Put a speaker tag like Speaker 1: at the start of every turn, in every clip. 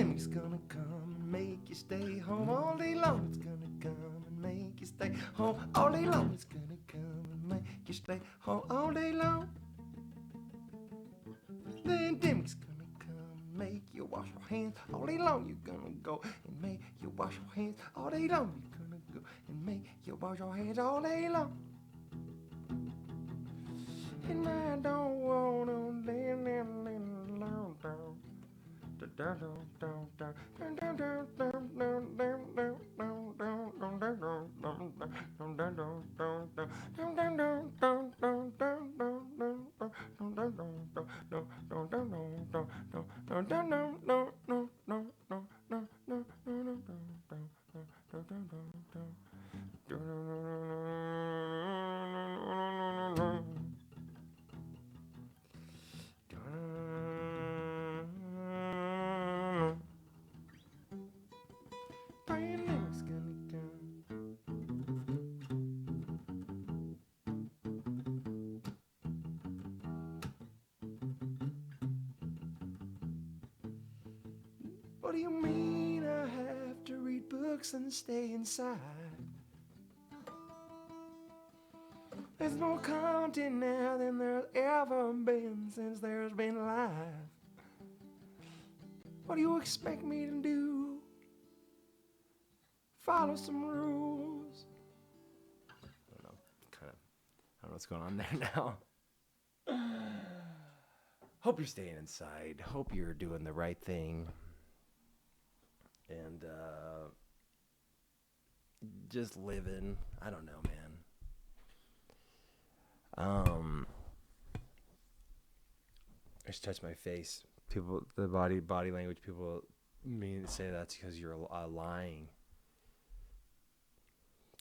Speaker 1: pandemic's gonna come and make you stay home all day long. It's gonna come and make you stay home all day long. It's gonna come and make you stay home all day long. The pandemic's gonna come and make you wash your hands all day long. You're gonna go and make you wash your hands all day long. You're gonna go and make you wash your hands all day long. And I don't wanna live alone. Pandemic's gonna come. What do you mean I have to read books and stay inside? There's more content now than there's ever been since there's been life. What do you expect me to do? Follow some rules. I don't know, I don't know what's going on there now. Hope you're staying inside. Hope you're doing the right thing. And just living. I don't know, man. I just touched my face. People, the body language. People mean to say that's because you're lying.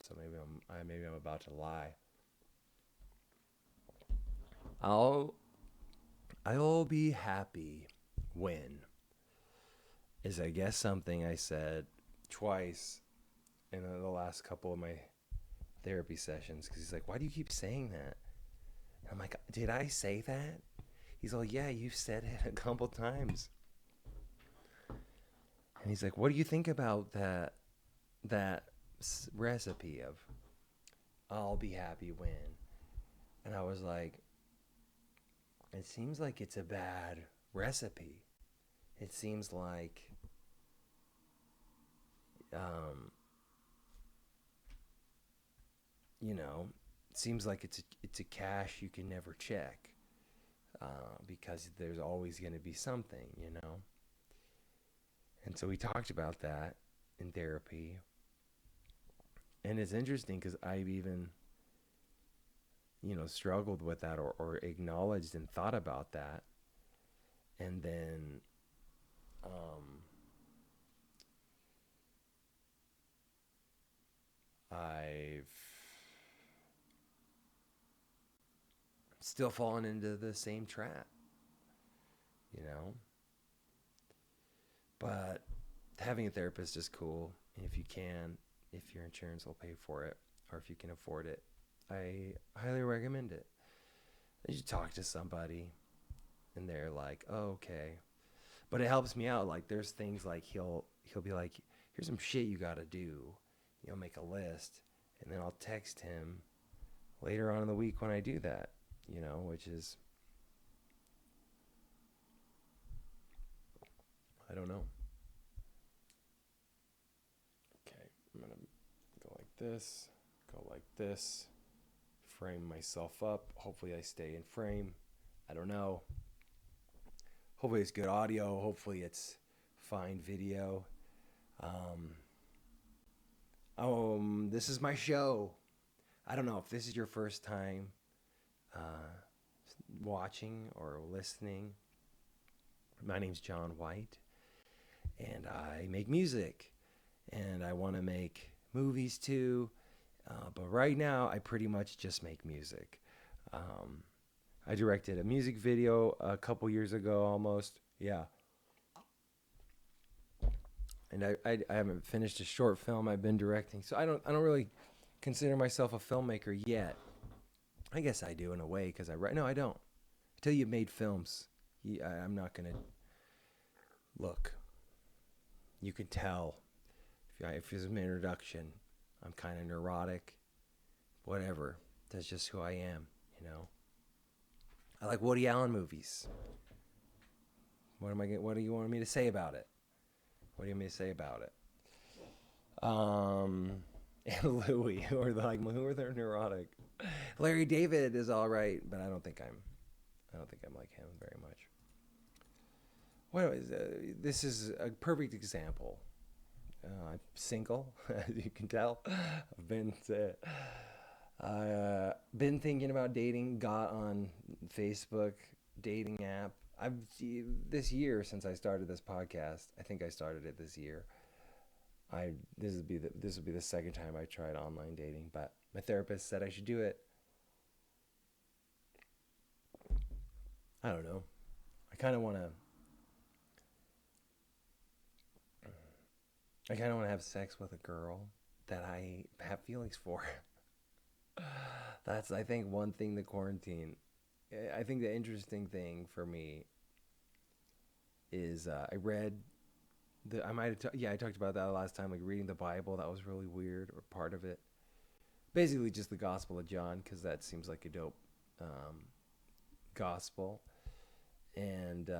Speaker 1: So maybe I'm about to lie. I'll be happy when is I guess something I said twice in the last couple of my therapy sessions, because he's like, why do you keep saying that? And I'm like, did I say that? He's like, yeah, you've said it a couple times. And he's like, what do you think about that recipe of I'll be happy when? And I was like, it seems like it's a bad recipe. It seems like it seems like it's a cache you can never check, because there's always going to be something, And so we talked about that in therapy. And it's interesting because I've even, struggled with that or acknowledged and thought about that. And then I've still fallen into the same trap, But having a therapist is cool. And if your insurance will pay for it, or if you can afford it, I highly recommend it. You talk to somebody and they're like, oh, okay. But it helps me out. Like, there's things like he'll be like, here's some shit you got to do. Make a list. And then I'll text him later on in the week when I do that, which is, I don't know. Okay, I'm going to go like this, frame myself up. Hopefully I stay in frame. I don't know. Hopefully it's good audio. Hopefully it's fine video. This is my show. I don't know if this is your first time watching or listening. My name's John White, and I make music, and I want to make movies too, but right now I pretty much just make music. I directed a music video a couple years ago, almost. Yeah. And I haven't finished a short film I've been directing, so I don't really consider myself a filmmaker yet. I guess I do in a way, because no, I don't. Until you've made films, I'm not gonna look. You can tell if there's an introduction, I'm kind of neurotic, whatever. That's just who I am, you know. I like Woody Allen movies. What do you want me to say about it? What do you want me to say about it? And Louis, who are they're neurotic. Larry David is all right, but I don't think I'm like him very much. This is a perfect example. I'm single, as you can tell. I've been thinking about dating. Got on Facebook dating app. This year since I started this podcast. I think I started it this year. This would be the second time I tried online dating, but my therapist said I should do it. I don't know. I kind of want to have sex with a girl that I have feelings for. That's, I think, one thing the quarantine. I think the interesting thing for me is I read I might have I talked about that last time, like reading the Bible. That was really weird, or part of it. Basically, just the Gospel of John, because that seems like a dope gospel. And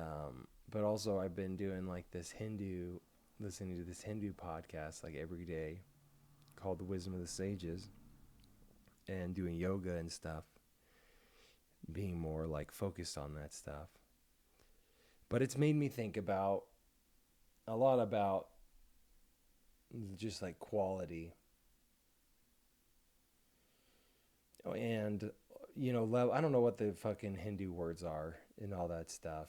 Speaker 1: but also I've been doing like listening to this Hindu podcast like every day, called The Wisdom of the Sages, and doing yoga and stuff, being more like focused on that stuff. But it's made me think a lot about just like quality. And, I don't know what the fucking Hindu words are and all that stuff.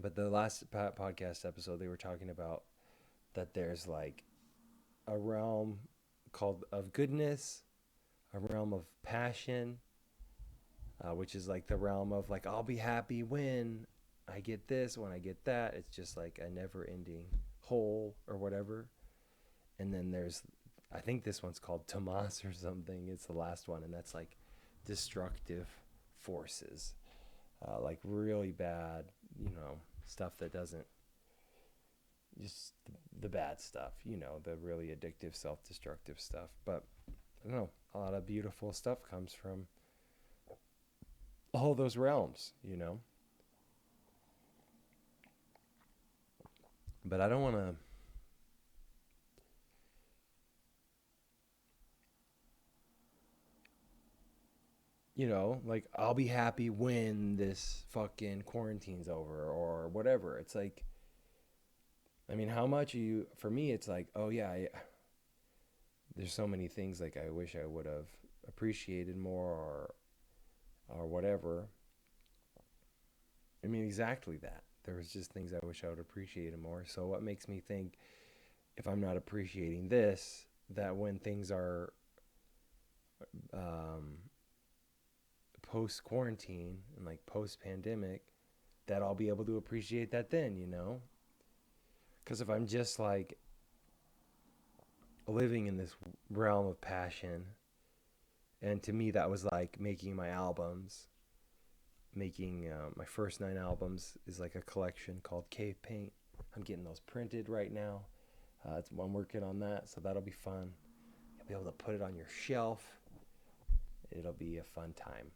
Speaker 1: But the last podcast episode, they were talking about that there's like a realm called of goodness, a realm of passion, which is like the realm of like, I'll be happy when I get this, when I get that. It's just like a never ending hole or whatever. And then I think this one's called Tamas or something. It's the last one. And that's like destructive forces, like really bad, stuff that doesn't, just the bad stuff, the really addictive, self-destructive stuff. But I don't know, a lot of beautiful stuff comes from all those realms, But I don't want to, like, I'll be happy when this fucking quarantine's over or whatever. It's like, I mean, how much for me, it's like, oh yeah, there's so many things like I wish I would have appreciated more or whatever. I mean, exactly that. There was just things I wish I would appreciate more. So what makes me think, if I'm not appreciating this, that when things are post quarantine and like post pandemic, that I'll be able to appreciate that then, Because if I'm just like living in this realm of passion, and to me that was like making my albums, making my first 9 albums is like a collection called Cave Paint. I'm getting those printed right now. I'm working on that, so that'll be fun. You'll be able to put it on your shelf. It'll be a fun time.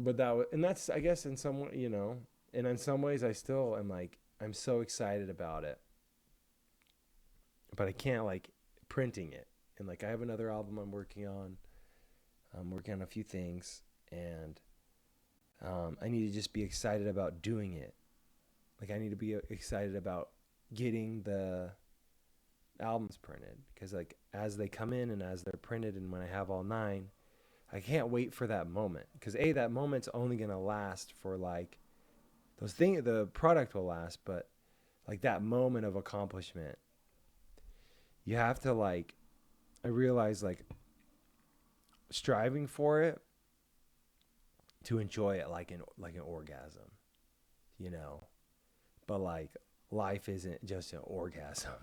Speaker 1: But that's, I guess, in some way, and in some ways I still am like, I'm so excited about it, but I can't like printing it. And like, I have another album I'm working on a few things, and I need to just be excited about doing it. Like, I need to be excited about getting the albums printed, because like as they come in and as they're printed and when I have all 9, I can't wait for that moment, because that moment's only gonna last for like those things. The product will last, but like that moment of accomplishment, you have to like, I realize like striving for it to enjoy it like an orgasm, but like life isn't just an orgasm.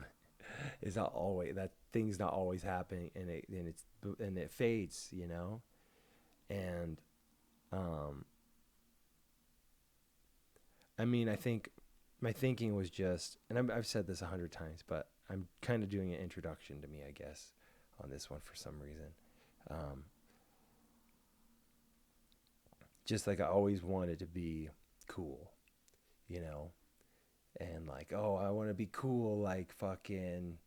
Speaker 1: It's not always, that thing's not always happening, and it fades, And um, I mean, I think my thinking was just, and I've said this 100 times, but I'm kind of doing an introduction to me, I guess, on this one for some reason. Um, just like I always wanted to be cool, you know, and like, oh, I want to be cool like fucking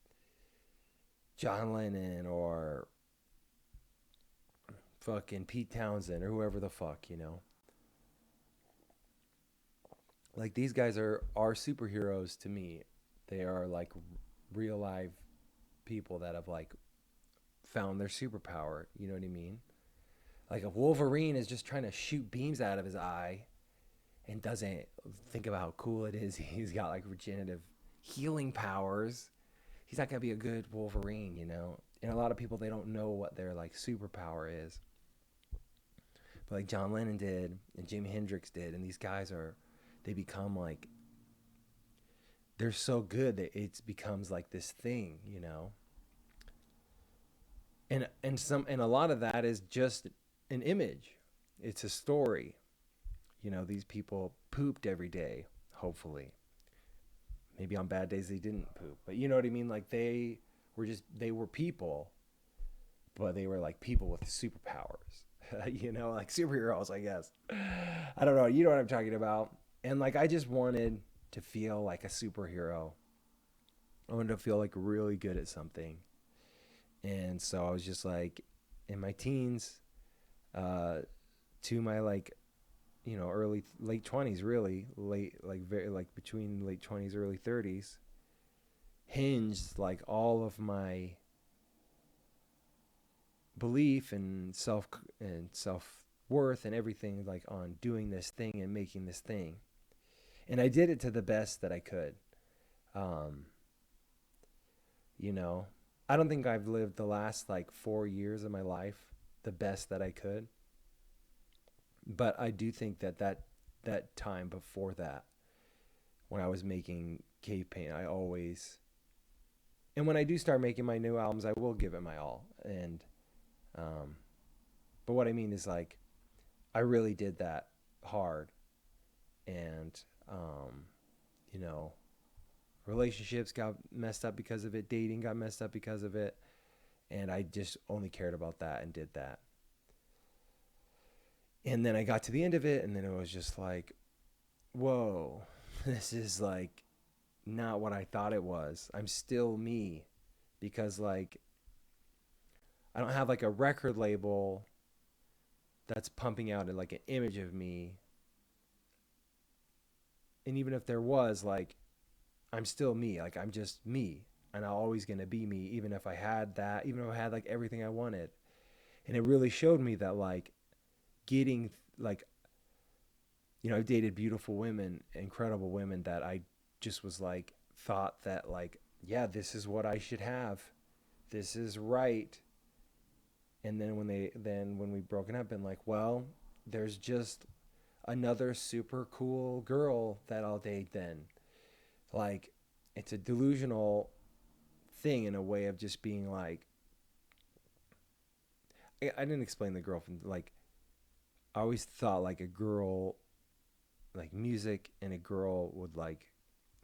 Speaker 1: John Lennon or fucking Pete Townsend or whoever the fuck, you know. Like these guys are superheroes to me. They are like real live people that have like found their superpower, you know what I mean? Like a Wolverine is just trying to shoot beams out of his eye and doesn't think about how cool it is. He's got like regenerative healing powers. He's not gonna be a good Wolverine, you know. And a lot of people, they don't know what their like superpower is. But like John Lennon did and Jimi Hendrix did, and these guys are, they become like, they're so good that it becomes like this thing, you know. And a lot of that is just an image. It's a story. You know, these people pooped every day, hopefully. Maybe on bad days they didn't poop. But you know what I mean? Like they were people, but they were like people with superpowers. You know, like superheroes, I guess. I don't know. You know what I'm talking about. And like I just wanted to feel like a superhero. I wanted to feel like really good at something. And so I was just like in my teens, to my like, you know, early late 20s, really late, like very like between late 20s early 30s, hinged like all of my belief and self worth and everything like on doing this thing and making this thing. And I did it to the best that I could. um you know, I don't think I've lived the last like 4 years of my life the best that I could, but I do think that time before that, when I was making cave paint, I always, and when I do start making my new albums, I will give it my all. And um, but what I mean is like I really did that hard, and you know, relationships got messed up because of it, dating got messed up because of it, and I just only cared about that and did that. And then I got to the end of it, and then it was just like, whoa, this is like not what I thought it was. I'm still me, because like I don't have like a record label that's pumping out like an image of me. And even if there was, like, I'm still me. Like I'm just me, and I'm always gonna be me, even if I had that, even if I had like everything I wanted. And it really showed me that like getting like, you know, I've dated beautiful women, incredible women that I just was like thought that like, yeah, this is what I should have. This is right. And then when we broken up, been like, well, there's just another super cool girl that I'll date then. Like it's a delusional thing in a way of just being like, I didn't explain the girlfriend, like I always thought like a girl, like music and a girl would like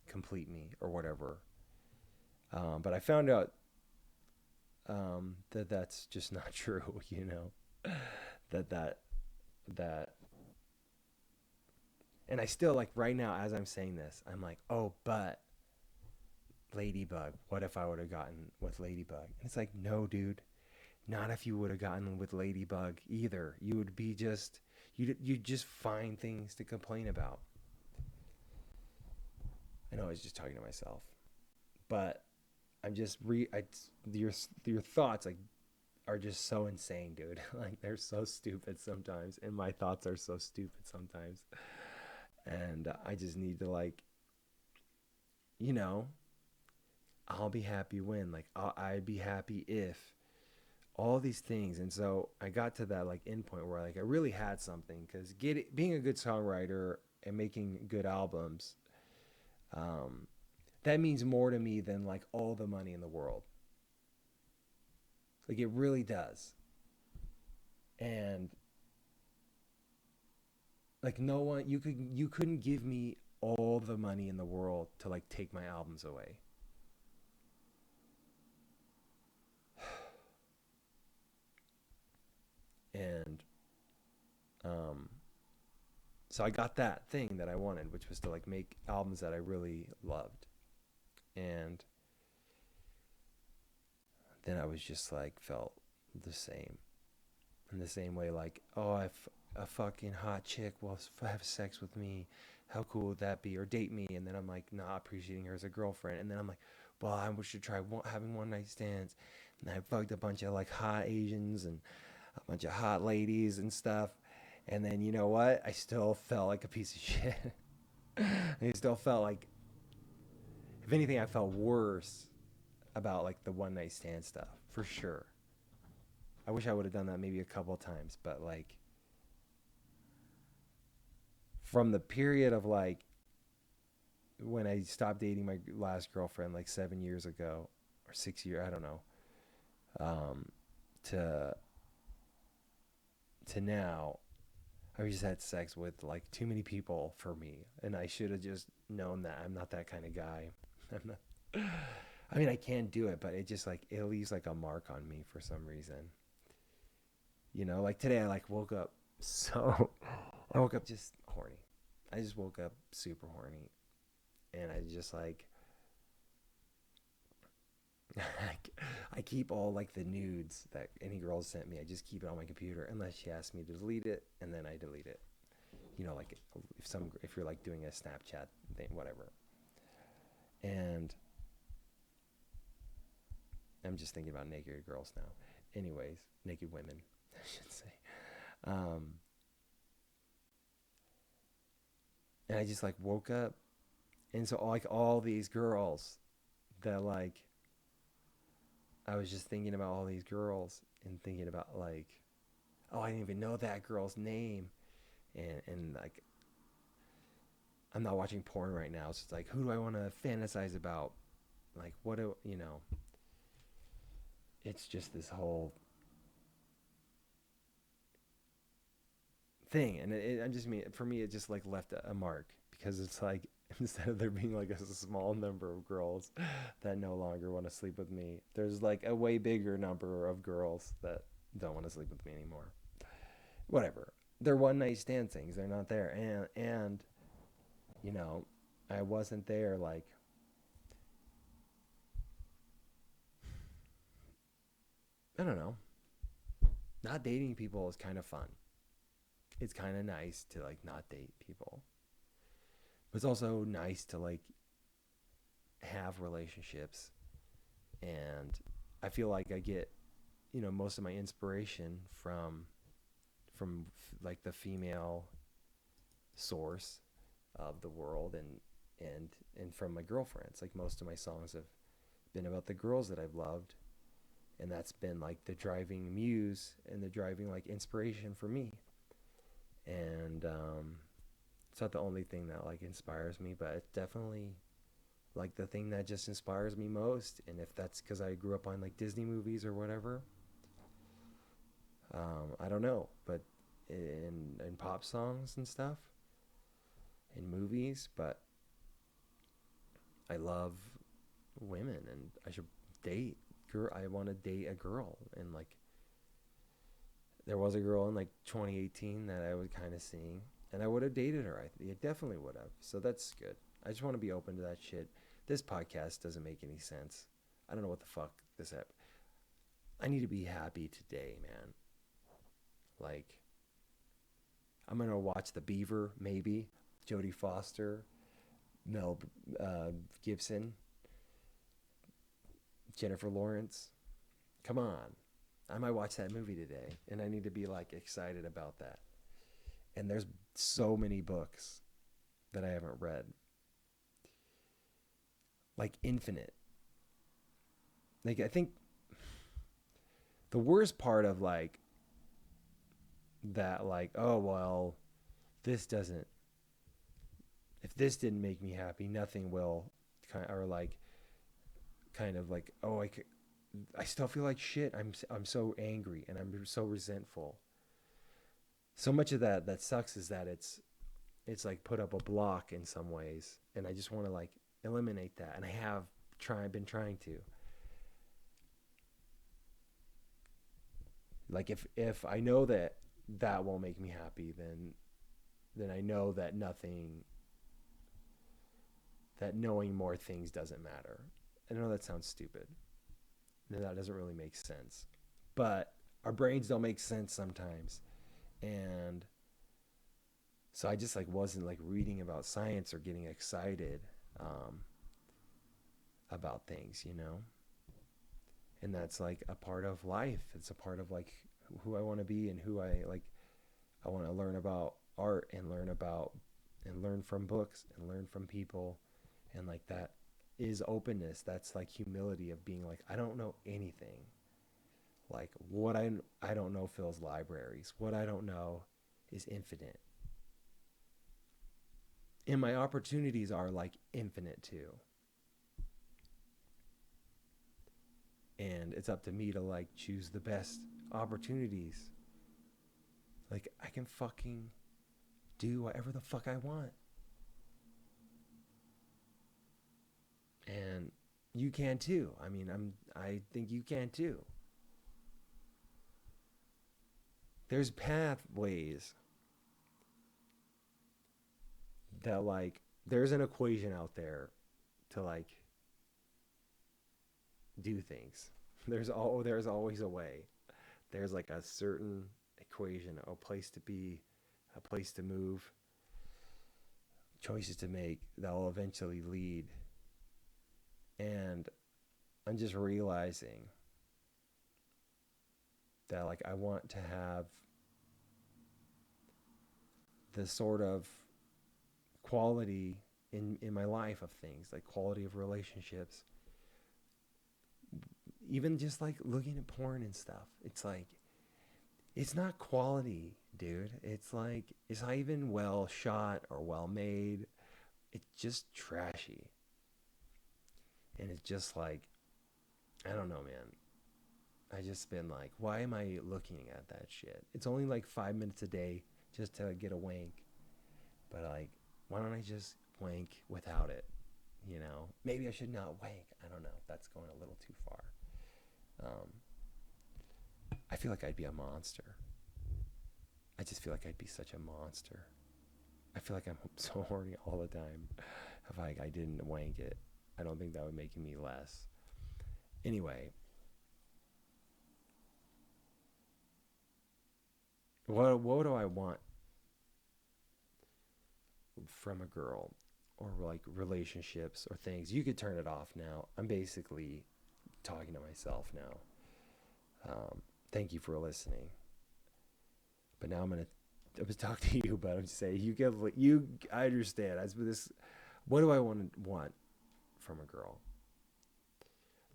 Speaker 1: complete me or whatever. But I found out that that's just not true. You know, that that that, and I still like right now as I'm saying this, I'm like, oh, but Ladybug. What if I would have gotten with Ladybug? And it's like, no, dude, not if you would have gotten with Ladybug either. You would be just you just find things to complain about. I know I was just talking to myself, but I'm just your thoughts like are just so insane, dude. Like they're so stupid sometimes, and my thoughts are so stupid sometimes. And I just need to like, you know, I'll be happy when like I'd be happy if all these things. And so I got to that like end point where like I really had something, because being a good songwriter and making good albums, um, that means more to me than like all the money in the world. Like it really does. And Like no one, you couldn't give me all the money in the world to like take my albums away. And um so I got that thing that I wanted, which was to like make albums that I really loved. And then I was just like felt the same. In the same way, like, oh, if a fucking hot chick will have sex with me, how cool would that be? Or date me, and then I'm like not appreciating her as a girlfriend, and then I'm like, well, I should try having one night stands, and I fucked a bunch of like hot Asians and a bunch of hot ladies and stuff, and then you know what? I still felt like a piece of shit. I still felt like, if anything, I felt worse about like the one night stand stuff for sure. I wish I would have done that maybe a couple times, but like from the period of like when I stopped dating my last girlfriend like 7 years ago or 6 years, I don't know, um, to now, I just had sex with like too many people for me, and I should have just known that I'm not that kind of guy. I'm not. I mean, I can do it, but it just like it leaves like a mark on me for some reason. Like today I like woke up so I woke up just horny. I just woke up super horny, and I just like I keep all like the nudes that any girl sent me. I just keep it on my computer unless she asks me to delete it, and then I delete it. Like if you're like doing a Snapchat thing, whatever. And I'm just thinking about naked girls now. Anyways, naked women, I should say. Um, and I just like woke up, and so like all these girls that like I was just thinking about all these girls and thinking about like, oh, I didn't even know that girl's name, and like I'm not watching porn right now, so it's like who do I want to fantasize about? Like what do you know? It's just this whole thing, and I just mean for me, it just like left a mark because it's like instead of there being like a small number of girls that no longer want to sleep with me, there's like a way bigger number of girls that don't want to sleep with me anymore. Whatever, they're one night stand things. They're not there, and you know, I wasn't there. Like I don't know, not dating people is kind of fun. It's kind of nice to like not date people, but it's also nice to like have relationships. And I feel like I get most of my inspiration from like the female source of the world, and from my girlfriends. Like most of my songs have been about the girls that I've loved, and that's been like the driving muse and the driving like inspiration for me. And it's not the only thing that like inspires me, but it's definitely like the thing that just inspires me most. And if that's because I grew up on like Disney movies or whatever, I don't know, but in pop songs and stuff, in movies. But I love women, and I should date girl. I want to date a girl, and like there was a girl in like 2018 that I was kind of seeing, and I would have dated her. I definitely would have. So that's good. I just want to be open to that shit. This podcast doesn't make any sense. I don't know what the fuck this app. I need to be happy today, man. Like, I'm gonna watch The Beaver, maybe. Jodie Foster, Mel Gibson, Jennifer Lawrence. Come on. I might watch that movie today, and I need to be like excited about that. And there's so many books that I haven't read. Like infinite. Like I think the worst part of like that, like, oh well, this doesn't if this didn't make me happy, nothing will, kind or like kind of like, oh, I still feel like shit. I'm so angry and I'm so resentful. So much of that sucks is that it's it's like put up a block in some ways, and I just want to like eliminate that, and I have been trying to. Like if I know that that won't make me happy, then I know that knowing more things doesn't matter. I know that sounds stupid. That doesn't really make sense. But our brains don't make sense sometimes. And so I just like wasn't like reading about science or getting excited um, about things, you know? And that's like a part of life. It's a part of like who I want to be and who I like. I want to learn about art and learn from books and learn from people. And like that is openness. That's like humility of being like, I don't know anything. Like what I don't know fills libraries. What I don't know is infinite. And my opportunities are like infinite too. And it's up to me to like choose the best opportunities. Like I can fucking do whatever the fuck I want. And you can too. I mean, I think you can too. There's pathways that like there's an equation out there to like do things. There's always a way. There's like a certain equation, a place to be, a place to move, choices to make that will eventually lead. And I'm just realizing that like I want to have the sort of quality in my life of things, like quality of relationships. Even just like looking at porn and stuff, it's like it's not quality, dude. It's like it's not even well shot or well made. It's just trashy. And it's just like I don't know, man. I just been like, why am I looking at that shit? It's only like 5 minutes a day just to get a wank. But like, why don't I just wank without it? You know, maybe I should not wank. I don't know. That's going a little too far. Um, I feel like I'd be a monster. I just feel like I'd be such a monster. I feel like I'm so horny all the time. If I didn't wank it, I don't think that would make me less. Anyway, what do I want from a girl, or like relationships or things? You could turn it off now. I'm basically talking to myself now. Thank you for listening. But now I'm gonna talk to you, but I'm just saying I understand. As with this, what do I want from a girl?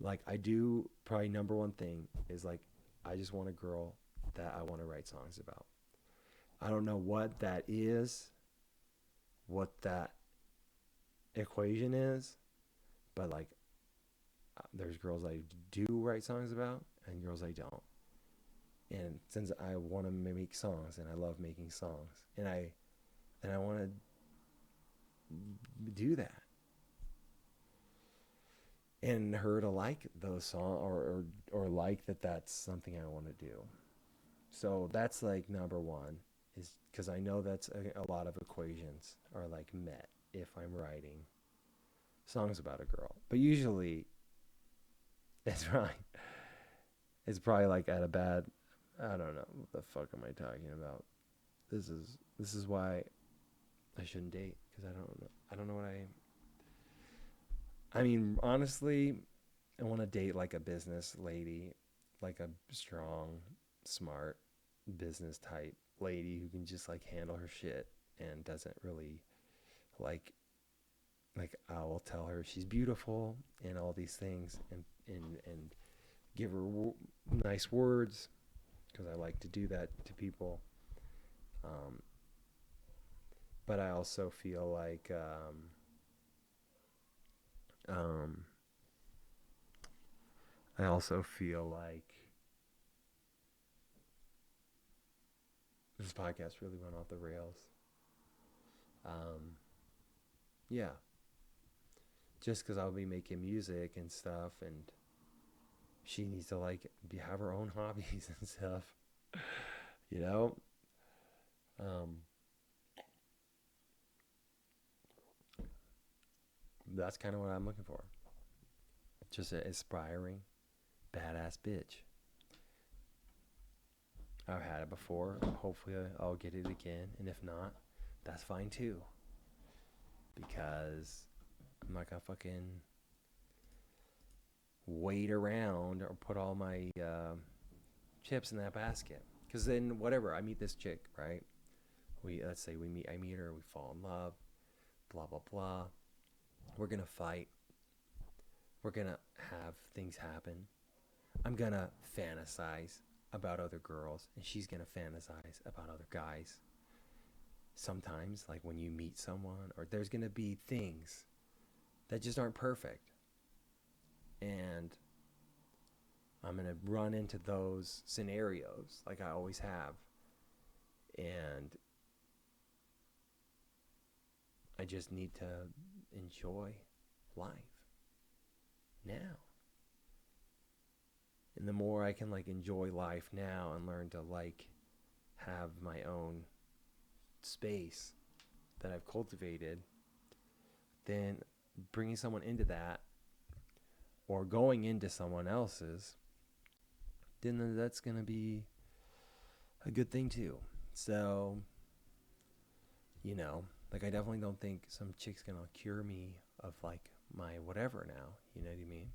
Speaker 1: Like I do, probably number one thing is like I just want a girl that I want to write songs about. I don't know what that is, what that equation is, but like there's girls I do write songs about and girls I don't. And since I want to make songs and I love making songs and I want to do that, and her to like those songs or like that's something I want to do. So that's like number one, is because I know that's a lot of equations are like met if I'm writing songs about a girl. But usually it's probably like at a bad, I don't know, what the fuck am I talking about? This is why I shouldn't date, because I don't know what I mean, honestly, I want to date like a business lady, like a strong, smart business type lady who can just like handle her shit and doesn't really like I will tell her she's beautiful and all these things and give her nice words, because I like to do that to people. Um, but I also feel like um, I also feel like this podcast really went off the rails. Um, yeah, just because I'll be making music and stuff, and she needs to like have her own hobbies and stuff, you know. Um, that's kind of what I'm looking for. Just an aspiring, badass bitch. I've had it before. Hopefully, I'll get it again, and if not, that's fine too. Because I'm not gonna fucking wait around or put all my chips in that basket. Because then, whatever, I meet this chick, right? Let's say I meet her, we fall in love, blah blah blah. We're gonna fight. We're gonna have things happen. I'm gonna fantasize about other girls, and she's gonna fantasize about other guys. Sometimes, like when you meet someone, or there's gonna be things that just aren't perfect, and I'm gonna run into those scenarios like I always have, and I just need to enjoy life now. And the more I can like enjoy life now and learn to like have my own space that I've cultivated, then bringing someone into that or going into someone else's, then that's going to be a good thing too. So, like I definitely don't think some chick's going to cure me of like my whatever now, you know what I mean?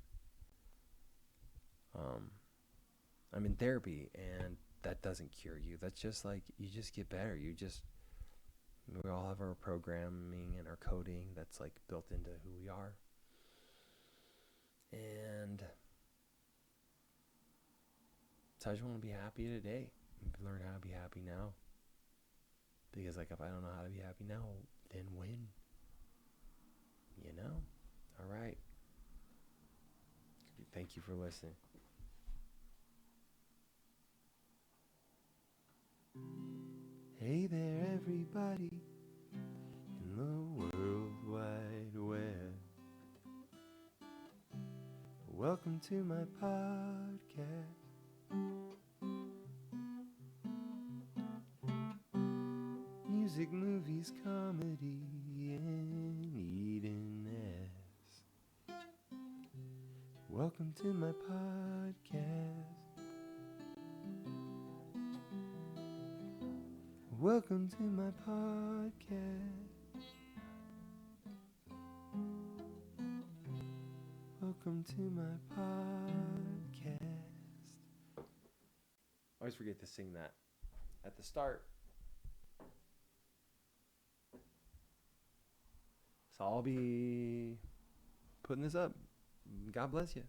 Speaker 1: I'm in therapy and that doesn't cure you. That's just like you just get better. We all have our programming and our coding that's like built into who we are. And so I just want to be happy today. Learn how to be happy now. Because like if I don't know how to be happy now, then when? All right. Thank you for listening. Hey there, everybody in the World Wide Web. Welcome to my podcast. Music, movies, comedy, and Eden-ness. Welcome to my podcast. Welcome to my podcast. Welcome to my podcast. I always forget to sing that at the start. So I'll be putting this up. God bless you.